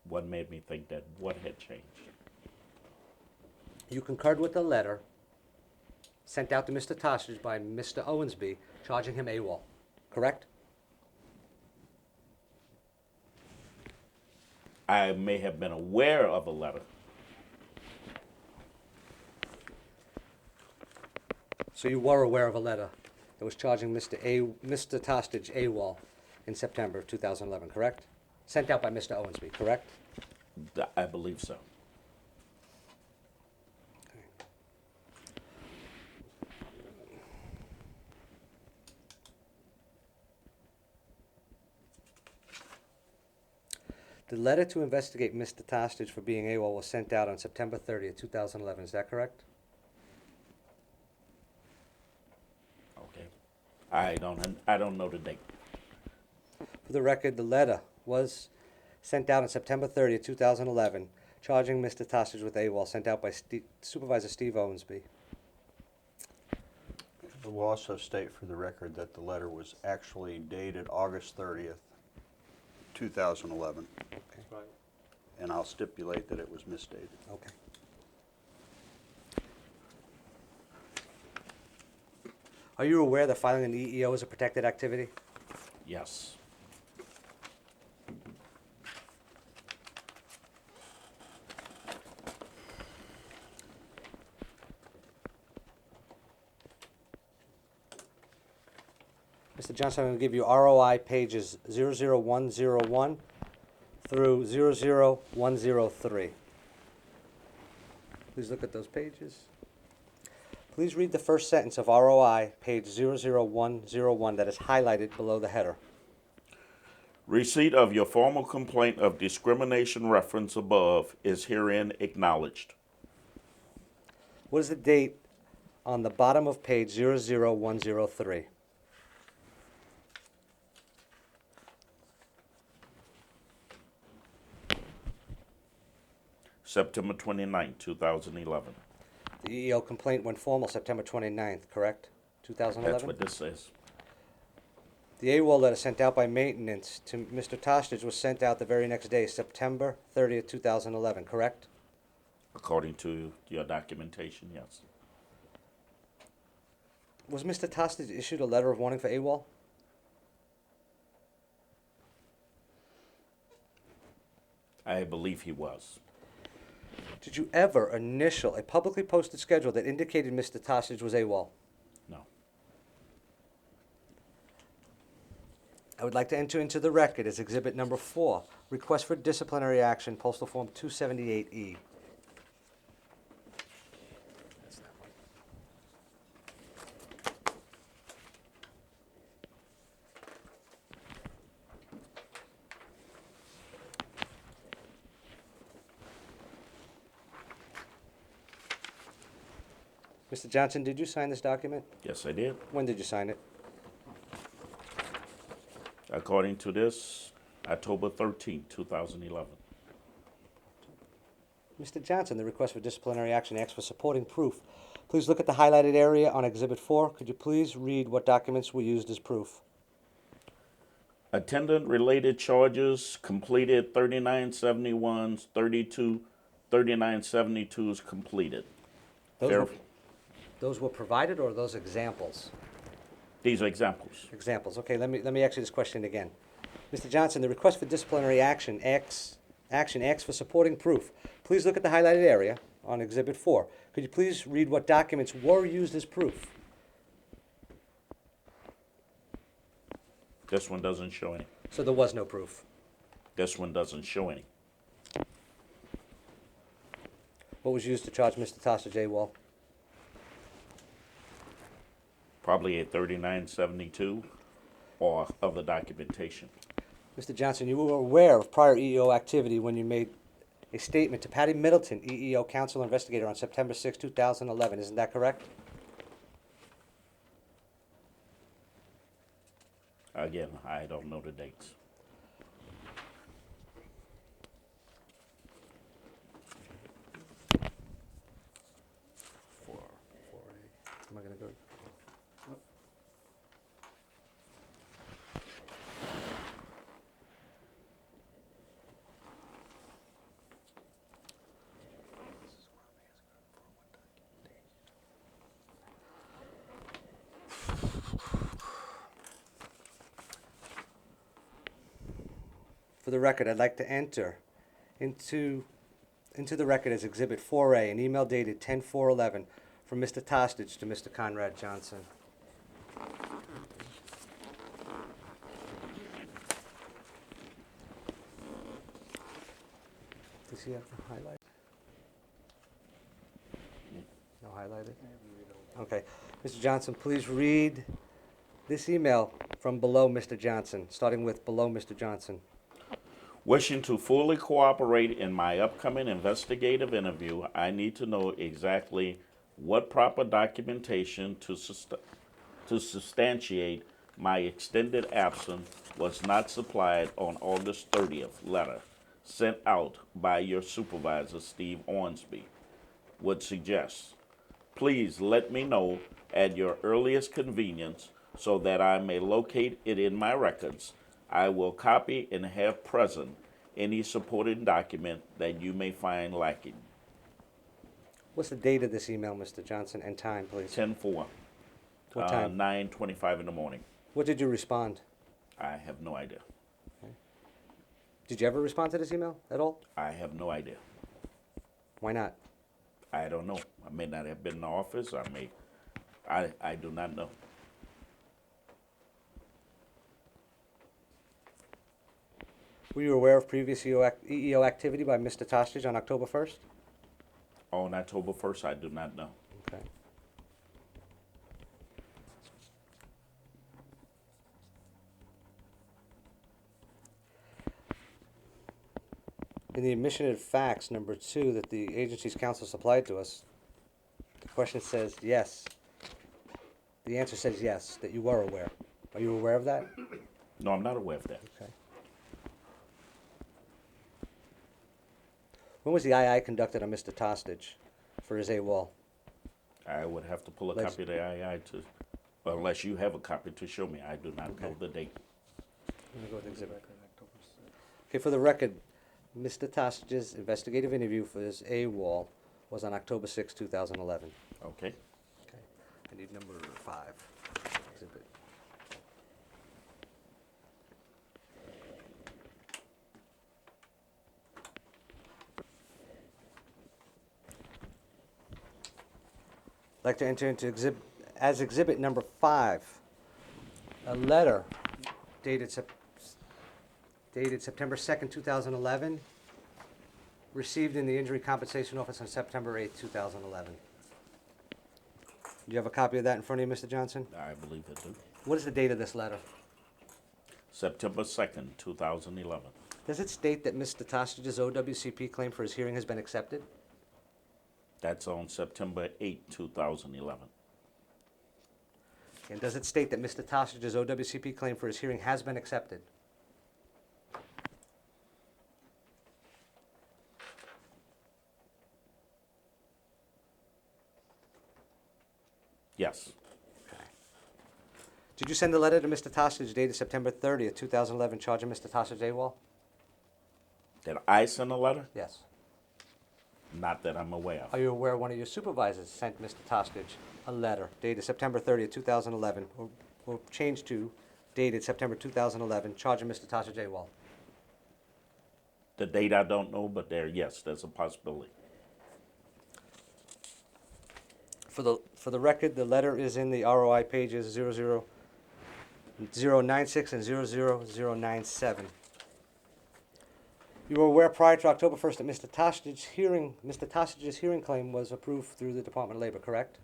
what made me think that what had changed. You concurred with the letter sent out to Mr. Toshage by Mr. Owensby charging him AWOL, correct? I may have been aware of a letter. So you were aware of a letter that was charging Mr. Tostage AWOL in September of 2011, correct? Sent out by Mr. Owensby, correct? I believe so. The letter to investigate Mr. Tostage for being AWOL was sent out on September 30th, 2011, is that correct? Okay. I don't know the date. For the record, the letter was sent out on September 30th, 2011, charging Mr. Tostage with AWOL, sent out by Supervisor Steve Owensby. We'll also state for the record that the letter was actually dated August 30th, 2011, Okay. Right. and I'll stipulate that it was misdated. Okay. Are you aware that filing an EEO is a protected activity? Yes. Mr. Johnson, I'm going to give you ROI pages 00101 through 00103. Please look at those pages. Please read the first sentence of ROI, page 00101, that is highlighted below the header. Receipt of your formal complaint of discrimination reference above is herein acknowledged. What is the date on the bottom of page 00103? September 29, 2011. The EEO complaint went formal September 29th, correct? 2011? That's what this says. The AWOL letter sent out by maintenance to Mr. Tostage was sent out the very next day, September 30th, 2011, correct? According to your documentation, yes. Was Mr. Tostage issued a letter of warning for AWOL? I believe he was. Did you ever initial a publicly posted schedule that indicated Mr. Tostage was AWOL? No. I would like to enter into the record as exhibit number 4, request for disciplinary action, postal form 278E. Mr. Johnson, did you sign this document? Yes, I did. When did you sign it? According to this, October 13, 2011. Mr. Johnson, the request for disciplinary action asks for supporting proof. Please look at the highlighted area on Exhibit 4. Could you please read what documents were used as proof? Attendant-related charges completed 3971s, 32 3972s completed. Those were provided, or are those examples? These are examples. Examples. Okay, let me ask you this question again. Mr. Johnson, the request for disciplinary action asks for supporting proof. Please look at the highlighted area on Exhibit 4. Could you please read what documents were used as proof? This one doesn't show any. So there was no proof. This one doesn't show any. What was used to charge Mr. Tostage AWOL? Probably a 3972 or of the documentation. Mr. Johnson, you were aware of prior EEO activity when you made a statement to Patty Middleton, EEO counsel investigator, on September 6, 2011. Isn't that correct? Again, I don't know the dates. Am I going to go? For the record, I'd like to enter into the record as Exhibit 4A, an email dated 10/4/11 from Mr. Tostich to Mr. Conrad Johnson. Does he have to highlight? No highlighted? Okay. Mr. Johnson, please read this email from below Mr. Johnson, starting with below Mr. Johnson. Wishing to fully cooperate in my upcoming investigative interview, I need to know exactly what proper documentation to substantiate my extended absence was not supplied on August 30th letter sent out by your supervisor, Steve Ornsby, would suggest. Please let me know at your earliest convenience so that I may locate it in my records. I will copy and have present any supporting document that you may find lacking. What's the date of this email, Mr. Johnson, and time, please? 10/4, What time? 9:25 in the morning. What did you respond? I have no idea. Did you ever respond to this email at all? I have no idea. Why not? I don't know. I may not have been in the office. I do not know. Were you aware of previous EEO activity by Mr. Tostich on October 1st? On October 1st, I do not know. Okay. In the admission of facts, number 2, that the agency's counsel supplied to us, the question says yes. The answer says yes, that you were aware. Are you aware of that? No, I'm not aware of that. Okay. When was the II conducted on Mr. Tostich for his AWOL? I would have to pull a Let's- copy of the II to, unless you have a copy to show me. I do not know Okay. the date. I'm gonna go with exhibit. Okay, for the record, Mr. Tostich's investigative interview for his AWOL was on October 6, 2011. Okay. Okay, I need number 5, exhibit. I'd like to enter into exhibit number 5, a letter dated September 2nd, 2011, received in the Injury Compensation Office on September 8th, 2011. Do you have a copy of that in front of you, Mr. Johnson? I believe it do. What is the date of this letter? September 2nd, 2011. Does it state that Mr. Tostich's OWCP claim for his hearing has been accepted? That's on September 8, 2011. And does it state that Mr. Tostich's OWCP claim for his hearing has been accepted? Yes. Did you send a letter to Mr. Tostich dated September 30th, 2011, charging Mr. Tostich AWOL? Did I send a letter? Yes. Not that I'm aware of. Are you aware one of your supervisors sent Mr. Tostich a letter dated September 30th, 2011, or changed to dated September 2011, charging Mr. Tostich AWOL? The date I don't know, but yes, there's a possibility. For the record, the letter is in the ROI pages 00096 and 00097. You were aware prior to October 1st that Mr. Tostich's hearing claim was approved through the Department of Labor, correct?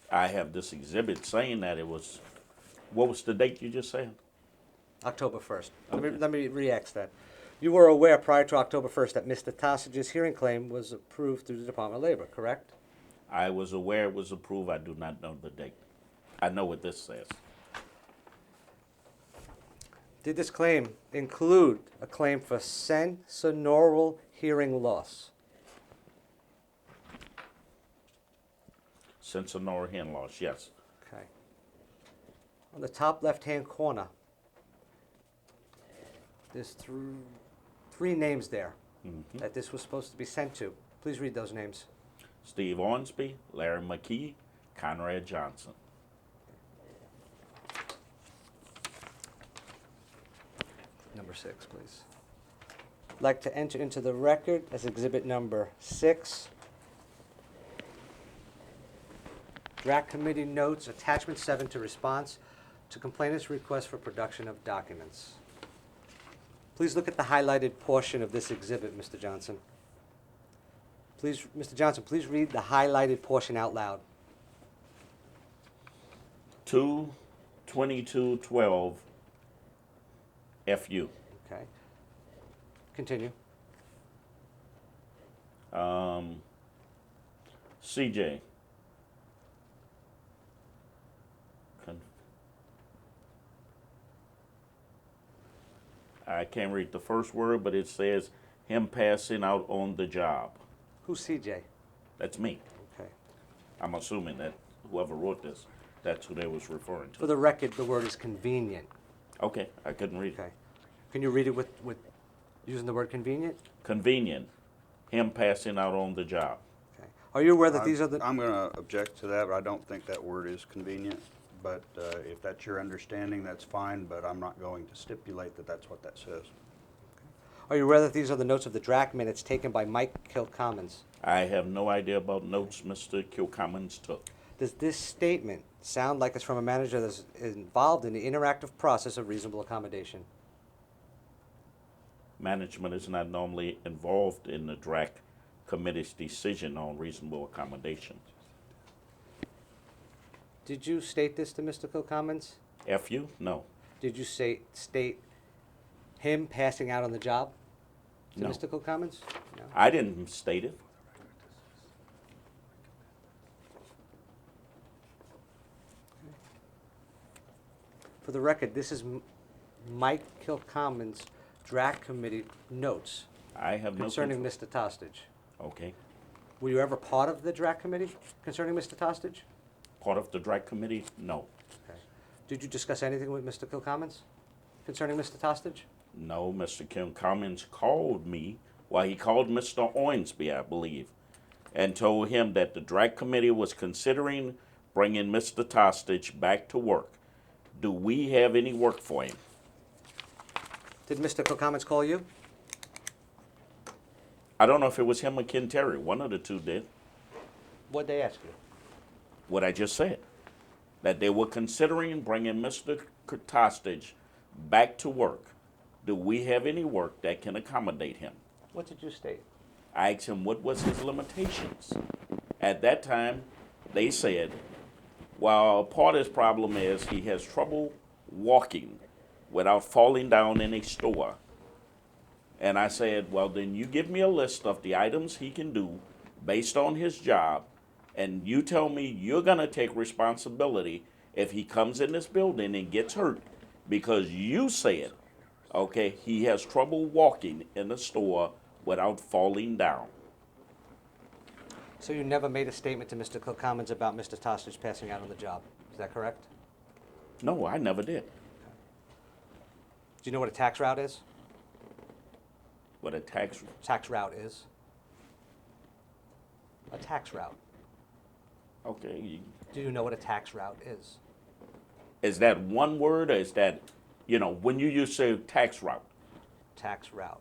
I have this exhibit saying that it was, what was the date you just said? October 1st. Okay. Let me re-ask that. You were aware prior to October 1st that Mr. Tostich's hearing claim was approved through the Department of Labor, correct? I was aware it was approved. I do not know the date. I know what this says. Did this claim include a claim for sensorineural hearing loss? Sensorineural hearing loss, yes. Okay. On the top left-hand corner, there's three names there that this was supposed to be sent to. Please read those names. Steve Ornsby, Larry McKee, Conrad Johnson. number 6, please. I'd like to enter into the record as exhibit number 6. Draft committee notes, attachment 7 to response to complainant's request for production of documents. Please look at the highlighted portion of this exhibit, Mr. Johnson. Please, Mr. Johnson, please read the highlighted portion out loud. 2/22/12 FU. Okay. Continue. CJ. I can't read the first word, but it says him passing out on the job. Who's CJ? That's me. Okay. I'm assuming that whoever wrote this, that's who they was referring For to. the record, the word is convenient. Okay, I couldn't read it. Okay. Can you read it with using the word convenient? Convenient, him passing out on the job. Okay. Are you aware that these are the... I'm going to object to that, but I don't think that word is convenient. But if that's your understanding, that's fine, but I'm not going to stipulate that that's what that says. Are you aware that these are the notes of the draft minutes taken by Mike Kilcommons? I have no idea about notes Mr. Kilcommons took. Does this statement sound like it's from a manager that's involved in the interactive process of reasonable accommodation? Management is not normally involved in the DRAC committee's decision on reasonable accommodation. Did you state this to Mr. Kilcommons? FU? No. Did you state him passing out on the job to No. Mr. Kilcommons? No. I didn't state it. For the record, this is Mike Kilcommons' draft committee notes I have no concerning control. Mr. Tostage. Okay. Were you ever part of the draft committee concerning Mr. Tostage? Part of the DRAC committee? No. Okay. Did you discuss anything with Mr. Kilcommons concerning Mr. Tostage? No, Mr. Kilcommons called me, well, he called Mr. Ornsby, I believe, and told him that the DRAC committee was considering bringing Mr. Tostage back to work. Do we have any work for him? Did Mr. Kilcommons call you? I don't know if it was him or Ken Terry. One of the two did. What'd they ask you? What I just said, that they were considering bringing Mr. Tostage back to work. Do we have any work that can accommodate him? What did you state? I asked him what was his limitations. At that time, they said, well, part of his problem is he has trouble walking without falling down in a store. And I said, well, then you give me a list of the items he can do based on his job, and you tell me you're going to take responsibility if he comes in this building and gets hurt because you said, okay, he has trouble walking in the store without falling down. So you never made a statement to Mr. Kilcommons about Mr. Tostage passing out on the job. Is that correct? No, I never did. Do you know what a tax route is? What a tax, Tax route is? A tax route. okay, Do you know what a tax route is? is that one word or is that, when you say tax route? Tax route.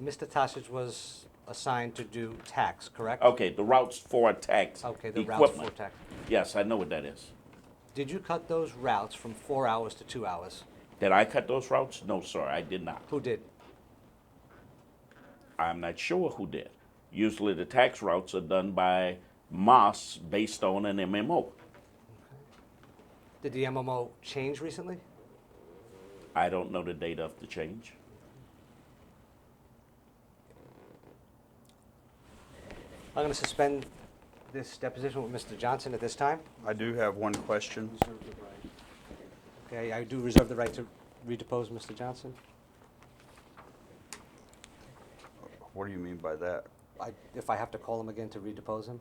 Mr. Tostage was assigned to do tax, correct? Okay, the routes for tax Okay, the equipment. routes for tax. Yes, I know what that is. Did you cut those routes from 4 hours to 2 hours? Did I cut those routes? No, sir, I did not. Who did? I'm not sure who did. Usually the tax routes are done by MOS based on an MMO. Did the MMO change recently? I don't know the date of the change. I'm going to suspend this deposition with Mr. Johnson at this time. I do have one question. Okay, I do reserve the right to redepose Mr. Johnson. What do you mean by that? If I have to call him again to redepose him?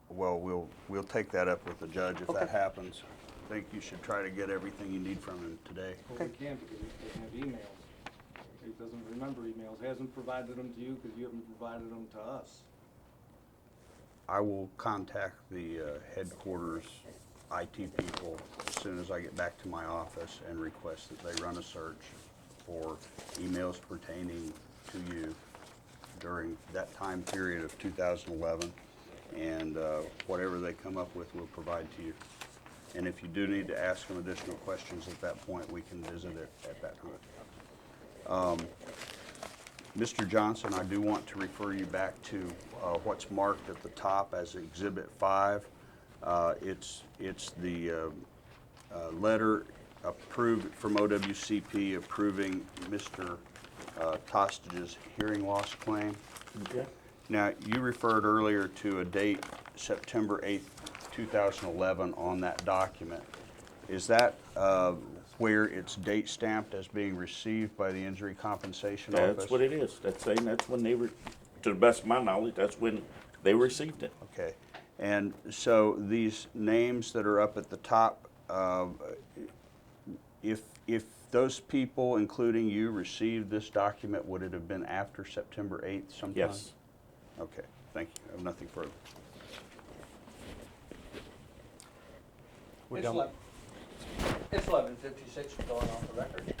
Well, we'll take that up with the judge if that Okay. happens. I think you should try to get everything you need from him today. Well, we can't because he doesn't have emails. He doesn't remember emails, hasn't provided them to you because you haven't provided them to us. I will contact the headquarters IT people as soon as I get back to my office and request that they run a search for emails pertaining to you during that time period of 2011, and whatever they come up with, we'll provide to you. And if you do need to ask them additional questions at that point, we can visit it at that time. Mr. Johnson, I do want to refer you back to what's marked at the top as Exhibit 5. It's the letter approved from OWCP approving Mr. Costage's hearing loss claim. Okay. Now, you referred earlier to a date, September 8th, 2011 on that document. Is that where it's date stamped as being received by the Injury Compensation Office? That's what it is. That's saying that's when they were, to the best of my knowledge, that's when they received it. Okay. And so these names that are up at the top, if those people, including you, received this document, would it have been after September 8th sometime? Yes. Okay, thank you. I have nothing further. We're It's done. 11:56, we're going off the record.